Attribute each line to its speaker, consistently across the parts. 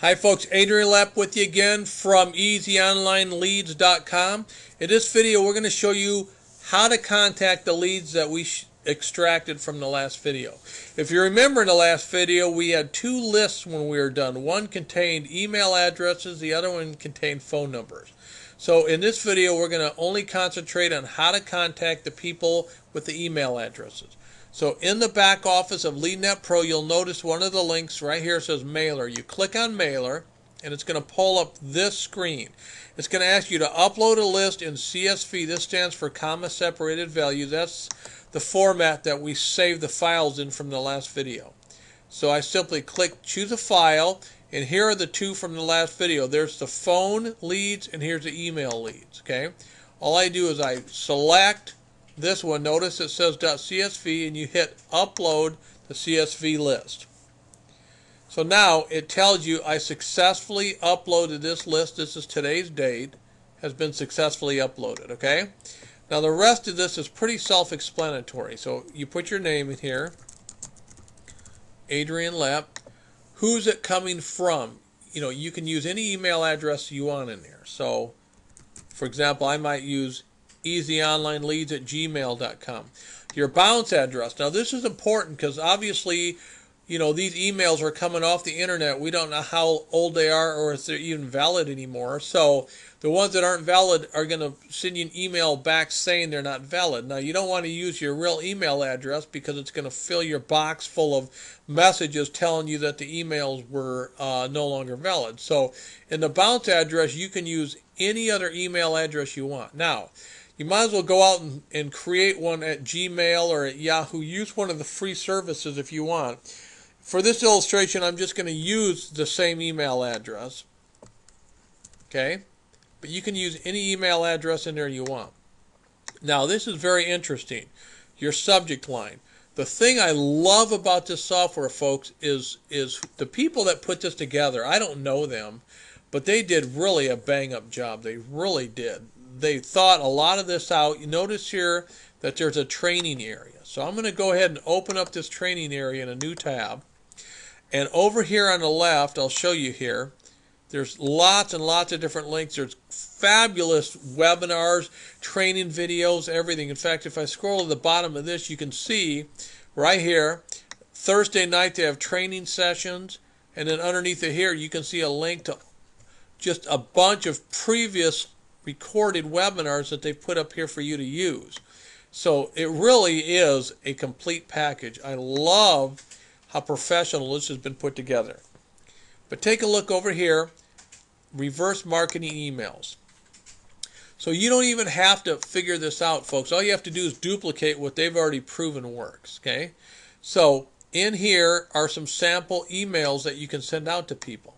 Speaker 1: Hi folks, Adrian Lapp with you again from EasyOnlineLeads.com. In this video we're going to show you how to contact the leads that we extracted from the last video. If you remember in the last video we had two lists when we were done. One contained email addresses, the other one contained phone numbers. So in this video we're going to only concentrate on how to contact the people with the email addresses. So in the back office of LeadNetPro, you'll notice one of the links right here says Mailer. You click on Mailer, and it's going to pull up this screen. It's going to ask you to upload a list in CSV. This stands for comma separated value. That's the format that we save the files in from the last video. So I simply click Choose a File, and here are the two from the last video. There's the phone leads, and here's the email leads. Okay. All I do is I select this one, notice it says .csv, and you hit upload the CSV list. So now it tells you I successfully uploaded this list. This is today's date, has been successfully uploaded. Okay. Now the rest of this is pretty self-explanatory. So you put your name in here, Adrian Lapp. Who's it coming from? You know, you can use any email address you want in there. So, for example, I might use easyonlineleads@gmail.com. Your bounce address. Now this is important because obviously, you know, these emails are coming off the internet. We don't know how old they are or if they're even valid anymore. So the ones that aren't valid are going to send you an email back saying they're not valid. Now you don't want to use your real email address because it's going to fill your box full of messages telling you that the emails were no longer valid. So in the bounce address, you can use any other email address you want. Now, you might as well go out and create one at Gmail or at Yahoo. Use one of the free services if you want. For this illustration, I'm just going to use the same email address. Okay? But you can use any email address in there you want. Now, this is very interesting. Your subject line. The thing I love about this software, folks, is the people that put this together. I don't know them, but they did really a bang-up job. They really did. They thought a lot of this out. You notice here that there's a training area. So I'm going to go ahead and open up this training area in a new tab. And over here on the left, I'll show you here, there's lots and lots of different links. There's fabulous webinars, training videos, everything. In fact, if I scroll to the bottom of this, you can see right here, Thursday night they have training sessions. And then underneath it here, you can see a link to just a bunch of previous recorded webinars that they've put up here for you to use. So it really is a complete package. I love how professional this has been put together. But take a look over here, reverse marketing emails. So you don't even have to figure this out, folks. All you have to do is duplicate what they've already proven works. Okay? So in here are some sample emails that you can send out to people.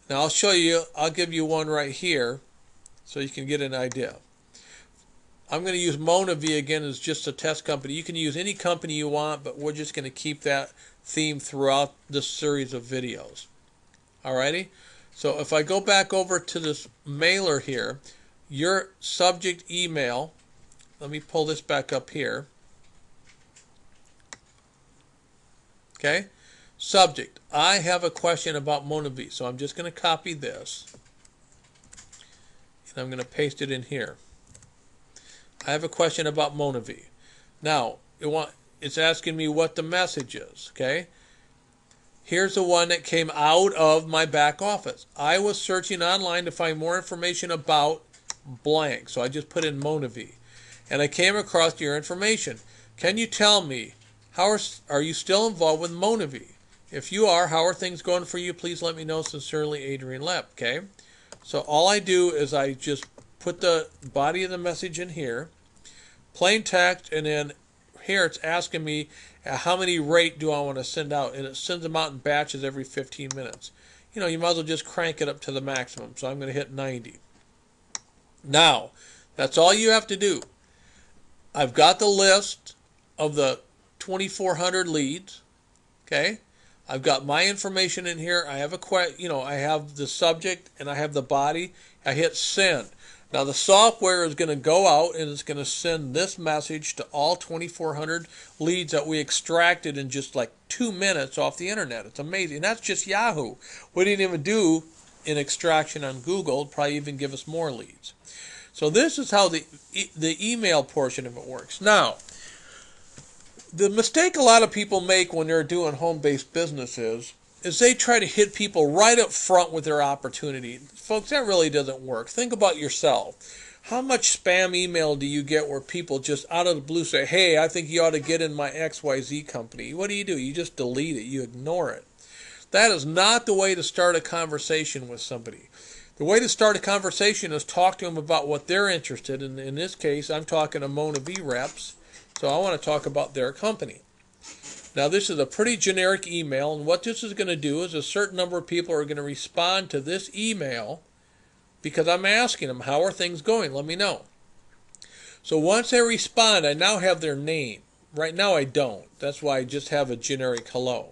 Speaker 1: Now I'll show you, I'll give you one right here so you can get an idea. I'm going to use MonaV again as just a test company. You can use any company you want, but we're just going to keep that theme throughout this series of videos. Alrighty? So if I go back over to this mailer here, your subject email, let me pull this back up here. Okay? Subject, I have a question about MonaV. So I'm just going to copy this. And I'm going to paste it in here. I have a question about MonaV. Now, it's asking me what the message is. Okay? Here's the one that came out of my back office. I was searching online to find more information about blank. So I just put in MonaV. And I came across your information. Can you tell me, are you still involved with MonaV? If you are, how are things going for you? Please let me know. Sincerely, Adrian Lapp. Okay? So all I do is I just put the body of the message in here, plain text, and then here it's asking me how many rate do I want to send out, and it sends them out in batches every 15 minutes. You know, you might as well just crank it up to the maximum, so I'm going to hit 90. Now, that's all you have to do. I've got the list of the 2,400 leads, okay? I've got my information in here. I have I have the subject and I have the body. I hit send. Now the software is going to go out and it's going to send this message to all 2,400 leads that we extracted in just like 2 minutes off the internet. It's amazing. That's just Yahoo. We didn't even do an extraction on Google. It'd probably even give us more leads. So this is how the email portion of it works. Now, the mistake a lot of people make when they're doing home-based businesses is they try to hit people right up front with their opportunity. Folks, that really doesn't work. Think about yourself. How much spam email do you get where people just out of the blue say, hey, I think you ought to get in my XYZ company? What do? You just delete it. You ignore it. That is not the way to start a conversation with somebody. The way to start a conversation is talk to them about what they're interested in. In this case, I'm talking to Mona V reps, so I want to talk about their company. Now, this is a pretty generic email, and what this is going to do is a certain number of people are going to respond to this email because I'm asking them, how are things going? Let me know. So once they respond, I now have their name. Right now I don't. That's why I just have a generic hello.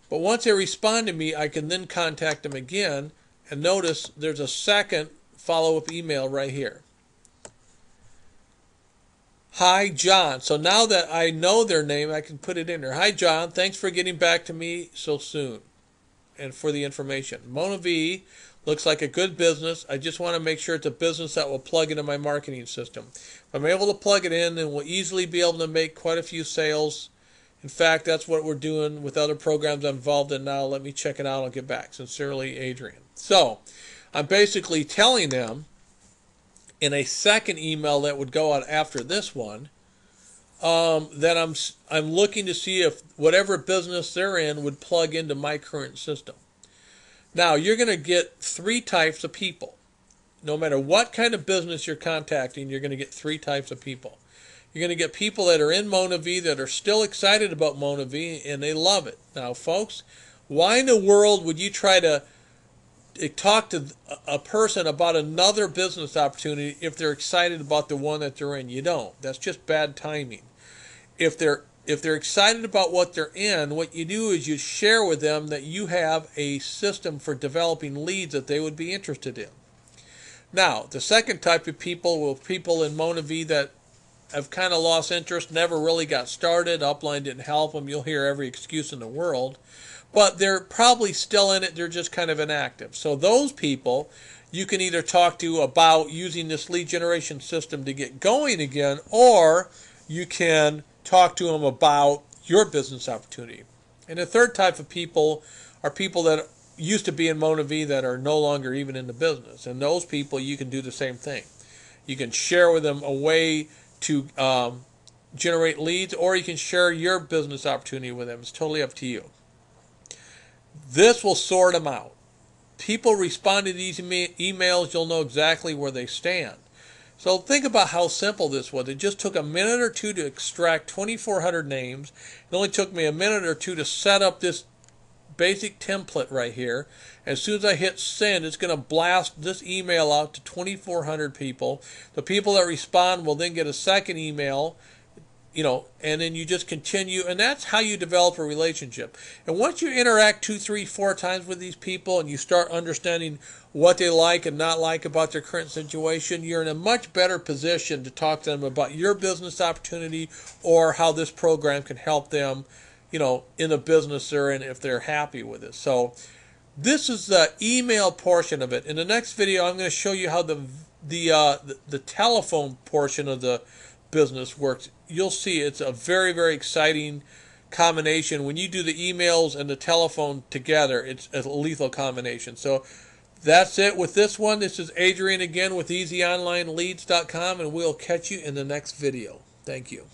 Speaker 1: But once they respond to me, I can then contact them again, and notice there's a second follow-up email right here. Hi, John. So now that I know their name, I can put it in there. Hi, John. Thanks for getting back to me so soon and for the information. Mona V looks like a good business. I just want to make sure it's a business that will plug into my marketing system. If I'm able to plug it in, then we'll easily be able to make quite a few sales. In fact, that's what we're doing with other programs I'm involved in now. Let me check it out. I'll get back. Sincerely, Adrian. So I'm basically telling them in a second email that would go out after this one, that I'm looking to see if whatever business they're in would plug into my current system. Now, you're going to get 3 types of people. No matter what kind of business you're contacting, you're going to get 3 types of people. You're going to get people that are in Mona V that are still excited about Mona V and they love it. Now, folks, why in the world would you try to talk to a person about another business opportunity if they're excited about the one that they're in? You don't. That's just bad timing. If they're excited about what they're in, what you do is you share with them that you have a system for developing leads that they would be interested in. Now, the second type of people will people in Mona V that have kind of lost interest, never really got started, upline didn't help them. You'll hear every excuse in the world. But they're probably still in it, they're just kind of inactive. So those people you can either talk to about using this lead generation system to get going again, or you can talk to them about your business opportunity. And the third type of people are people that used to be in Mona V that are no longer even in the business. And those people, you can do the same thing. You can share with them a way to generate leads, or you can share your business opportunity with them. It's totally up to you. This will sort them out. People respond to these emails, you'll know exactly where they stand. So think about how simple this was. It just took a minute or two to extract 2,400 names. It only took me a minute or two to set up this basic template right here. As soon as I hit send, it's going to blast this email out to 2,400 people. The people that respond will then get a second email, and then you just continue, and that's how you develop a relationship. And once you interact 2, 3, 4 times with these people and you start understanding what they like and not like about their current situation, you're in a much better position to talk to them about your business opportunity or how this program can help them, in the business they're in if they're happy with it. So this is the email portion of it. In the next video, I'm going to show you how the telephone portion of the business works. You'll see it's a very, very exciting combination. When you do the emails and the telephone together, it's a lethal combination. So that's it with this one. This is Adrian again with EasyOnlineLeads.com, and we'll catch you in the next video. Thank you.